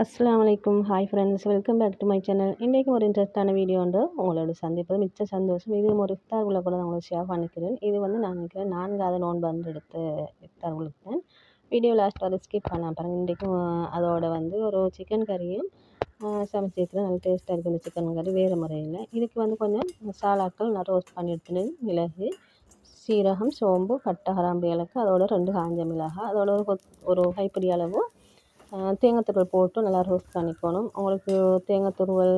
அஸ்ஸலாமு hi friends, welcome back to my channel. இன்றைக்கு ஒரு இன்ட்ரெஸ்டான வீடியோ உண்டு உங்களோட சந்திப்பது மிச்ச சந்தோஷம். இது ஒரு இஃப்தார் உள்ள கூட நான் உங்களுக்கு ஷேர் பண்ணிக்கிறேன். இது நான் நினைக்கிறேன் 4வது நோன்பு வந்து எடுத்த இஃப்தார் தான். வீடியோ லாஸ்ட் வரை ஸ்கிப் பண்ண பாருங்கள். இன்றைக்கும் அதோட ஒரு சிக்கன் கறியும் சமைச்சிருக்கிறேன். நல்ல டேஸ்ட்டாக இருக்குது இந்த சிக்கன் கறி வேறு முறையில். இதுக்கு கொஞ்சம் மசாலாக்கள் நான் ரோஸ்ட் பண்ணி எடுத்துனேன். மிளகு, சீரகம், சோம்பு, பட்டை, கிராம்பு, ஏலக்காய், அதோட 2 காஞ்ச மிளகாய், அதோட ஒரு கைப்பிடி அளவு தேங்காய் துருவல் போட்டு நல்லா ரோஸ்ட் பண்ணிக்கணும். உங்களுக்கு தேங்காய் துருவல்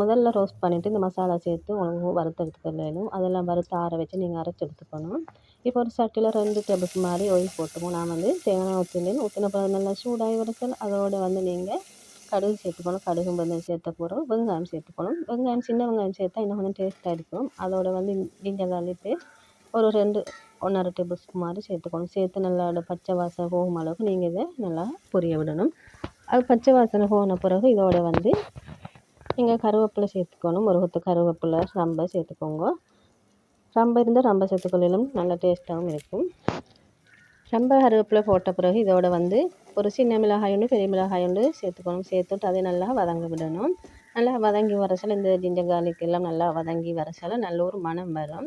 முதல்ல ரோஸ்ட் பண்ணிவிட்டு இந்த மசாலா சேர்த்து உங்களுக்கு வறுத்து எடுத்துக்கணும். அதெல்லாம் வறுத்து ஆற வச்சு நீங்கள் அரைச்சி எடுத்துக்கணும். இப்போ ஒரு சட்டியில் 2 டேபிள் ஸ்பூன் மாதிரி ஆயில் போட்டுக்கணும். நான் தேங்காய் ஊற்றின பிறகு நல்லா சூடாகி வரச்சல் அதோடு நீங்கள் கடுகு சேர்த்துக்கணும். கடுகு சேர்த்த பிறகு வெங்காயம் சேர்த்துக்கணும். வெங்காயம் சின்ன வெங்காயம் சேர்த்தா இன்னும் கொஞ்சம் டேஸ்ட்டாக இருக்கும். அதோட ஜிஞ்சர் கார்லிக் பேஸ்ட் ஒரு 1.5 டேபிள் ஸ்பூன் மாதிரி சேர்த்துக்கணும். சேர்த்து நல்லா பச்சை வாசனை போகும் அளவுக்கு நீங்கள் இதை நல்லா பொரிய விடணும். அது பச்சை வாசனை போன பிறகு இதோட நீங்கள் கருவேப்பிலை சேர்த்துக்கணும். ஒரு கொத்து கருவேப்பிலை, ரம்பை சேர்த்துக்கோங்க. ரம்பை இருந்தால் ரம்பை சேர்த்துக்கொள்ளும் நல்லா டேஸ்ட்டாகவும் இருக்கும். ரம்பை கருவேப்பிலை போட்ட பிறகு இதோட ஒரு சின்ன மிளகாய் ஒன்று பெரிய மிளகாய் ஒன்று சேர்த்துக்கணும். சேர்த்துட்டு அதை நல்லா வதங்க விடணும். நல்லா வதங்கி வரச்சால இந்த ஜிஞ்சர் கார்லிக் எல்லாம் நல்லா வதங்கி வரச்சால நல்ல ஒரு மணம் வரும்.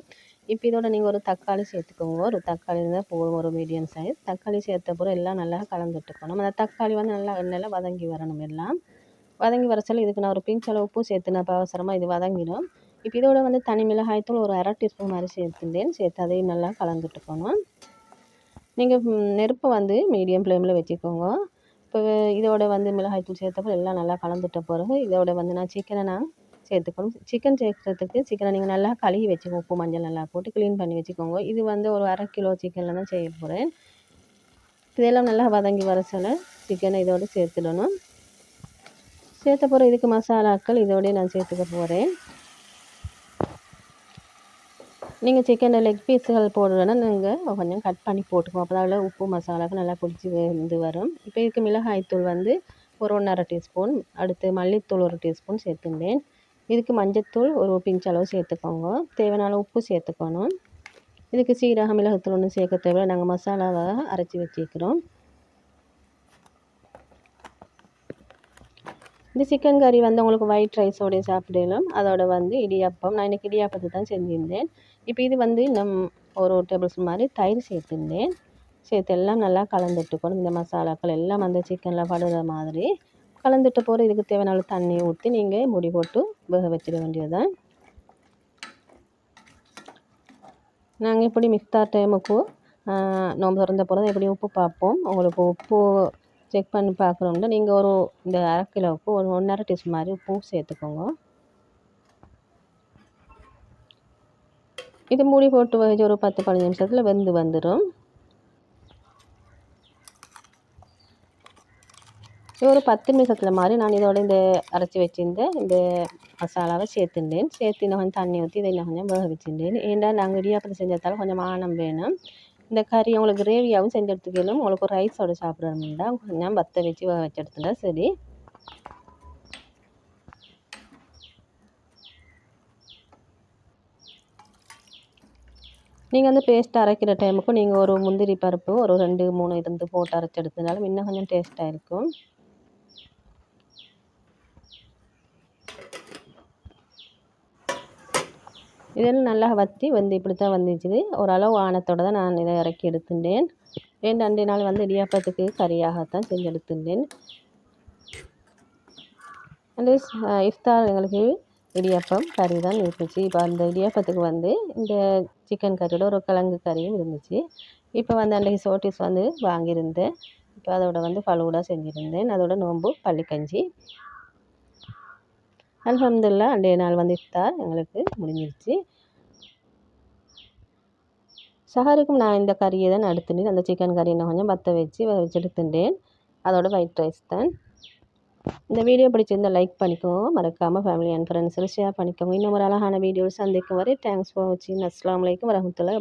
இப்போ இதோட நீங்கள் ஒரு தக்காளி சேர்த்துக்கோங்க. ஒரு தக்காளி இருந்தால் போதும், ஒரு மீடியம் சைஸ் தக்காளி சேர்த்த பிறகு எல்லாம் நல்லா கலந்துட்டுக்கணும். அந்த தக்காளி நல்லா எண்ணெயில் வதங்கி வரணும். எல்லாம் வதங்கி வரச்சால இதுக்கு நான் ஒரு பிஞ்ச் அளவு உப்பு சேர்த்துனா அவசரமாக இது வதங்கிடும். இப்போ இதோட தனி மிளகாய்த்தூள் ஒரு 1/2 டீஸ்பூன் மாதிரி சேர்த்துட்டேன். சேர்த்து அதையும் நல்லா கலந்துட்டுக்கணும். நீங்கள் நெருப்பை மீடியம் ஃப்ளேமில் வச்சுக்கோங்க. இப்போ இதோட மிளகாய்த்தூள் சேர்த்தப்போ எல்லாம் நல்லா கலந்துட்ட பிறகு இதோட நான் சிக்கனை சேர்த்துக்கணும். சிக்கன் சேர்க்குறதுக்கு சிக்கனை நீங்கள் நல்லா கழுவி வச்சுக்கோங்க. உப்பு மஞ்சள் நல்லா போட்டு க்ளீன் பண்ணி வச்சுக்கோங்க. இது ஒரு 1/2 கிலோ சிக்கனில் தான் செய்ய போகிறேன். இதெல்லாம் நல்லா வதங்கி வர சொல்ல சிக்கனை இதோடு சேர்த்துடணும். சேர்த்த பிறகு இதுக்கு மசாலாக்கள் இதோடய நான் சேர்த்துக்க போகிறேன். நீங்கள் சிக்கனில் லெக் பீஸுகள் போடுறேன்னா நீங்கள் கொஞ்சம் கட் பண்ணி போட்டுக்கோங்க. அப்போ அதில் உப்பு மசாலாவுக்கு நல்லா பிடிச்சி வரும். இப்போ இதுக்கு மிளகாய்த்தூள் ஒரு 1/2 டீஸ்பூன், அடுத்து மல்லித்தூள் 1 டீஸ்பூன் சேர்த்துட்டேன். இதுக்கு மஞ்சத்தூள் ஒரு பிஞ்ச் அளவு சேர்த்துக்கோங்க. தேவையான உப்பு சேர்த்துக்கணும். இதுக்கு சீரகம், மிளகுத்தூள் ஒன்றும் சேர்க்க தேவை. நாங்கள் மசாலாவை அரைச்சி வச்சுக்கிறோம். இந்த சிக்கன் கறி உங்களுக்கு ஒயிட் ரைஸோடைய சாப்பிடலாம். அதோட இடியாப்பம், நான் இன்றைக்கி இடியாப்பத்தை தான் செஞ்சுருந்தேன். இப்போ இது இன்னும் ஒரு டேபிள் ஸ்பூன் மாதிரி தயிர் சேர்த்துருந்தேன். சேர்த்து எல்லாம் நல்லா கலந்துட்டுக்கணும். இந்த மசாலாக்கள் எல்லாம் அந்த சிக்கனில் படுற மாதிரி கலந்துட்டு போகிற இதுக்கு தேவையான தண்ணி ஊற்றி நீங்கள் மூடி போட்டு வேக வச்சிட வேண்டியது தான். நாங்கள் இப்படி இஃப்தார் டைமுக்கு நோன்பு திறந்த பிறகு எப்படி உப்பு பார்ப்போம். உங்களுக்கு உப்பு செக் பண்ணி பார்க்குறோம்னா நீங்கள் இந்த 1/2 கிலோவுக்கு ஒரு 1/2 டீஸ்பூன் மாதிரி உப்பு சேர்த்துக்கோங்க. இது மூடி போட்டு வச்சு ஒரு 10-15 நிமிஷத்தில் வெந்து வந்துடும். ஒரு 10 நிமிஷத்தில் மாதிரி நான் இதோட இந்த அரைச்சி வச்சுருந்தேன் இந்த மசாலாவை சேர்த்துட்டேன். சேர்த்து இன்னும் கொஞ்சம் தண்ணி ஊற்றி இதை இன்னும் கொஞ்சம் வேக வச்சுட்டேன். ஏன்னா நாங்கள் இடியாப்பத்தை செஞ்சதால் கொஞ்சம் ஆனம் வேணும். இந்த கறி உங்களுக்கு கிரேவியாகவும் செஞ்சு எடுத்துக்கணும். உங்களுக்கு ரைஸோடு சாப்பிட்றோம்னா கொஞ்சம் வற்ற வச்சு வேக வச்சு எடுத்துட்டா சரி. நீங்கள் பேஸ்ட் அரைக்கிற டைமுக்கும் நீங்கள் ஒரு முந்திரி பருப்பு ஒரு 2-3 இருந்து போட்டு அரைச்சி எடுத்ததுனாலும் இன்னும் கொஞ்சம் டேஸ்ட்டாக இருக்கும். இதெல்லாம் நல்லா வற்றி இப்படி தான் வந்துச்சு. ஓரளவு ஆனத்தோடு தான் நான் இதை இறக்கி எடுத்துட்டேன். 2 நாள் இடியாப்பத்துக்கு கறியாகத்தான் செஞ்சு எடுத்துட்டேன். அந்த இஃப்தார் எங்களுக்கு இடியாப்பம் கறி தான் இருந்துச்சு. இப்போ அந்த இடியாப்பத்துக்கு இந்த சிக்கன் கறியோட ஒரு கிழங்கு கறியும் இருந்துச்சு. இப்போ அன்றைக்கி சோட்டிஸ் வாங்கியிருந்தேன். இப்போ அதோட ஃபலூடா செஞ்சுருந்தேன். அதோட நோன்பு பள்ளிக்கஞ்சி. அல்ஹம்துலில்லாஹ் அன்றைய நாள் இஃப்தார் எங்களுக்கு முடிஞ்சிருச்சு. சஹருக்கும் நான் இந்த கறியை தான் எடுத்துட்டேன். அந்த சிக்கன் கறி இன்னும் கொஞ்சம் வற்ற வச்சு எடுத்துட்டேன். அதோட ஒயிட் ரைஸ் தான். இந்த வீடியோ பிடிச்சிருந்தால் லைக் பண்ணிக்கோங்க. மறக்காமல் ஃபேமிலி அண்ட் ஃப்ரெண்ட்ஸில் ஷேர் பண்ணிக்கோங்க. இன்னும் ஒரு அழகான வீடியோ சந்திக்கும் வரை தேங்க்ஸ் ஃபார் வாட்சிங். அஸ்ஸலாமு அலைக்கும் வரஹ்மத்துல்லாஹி.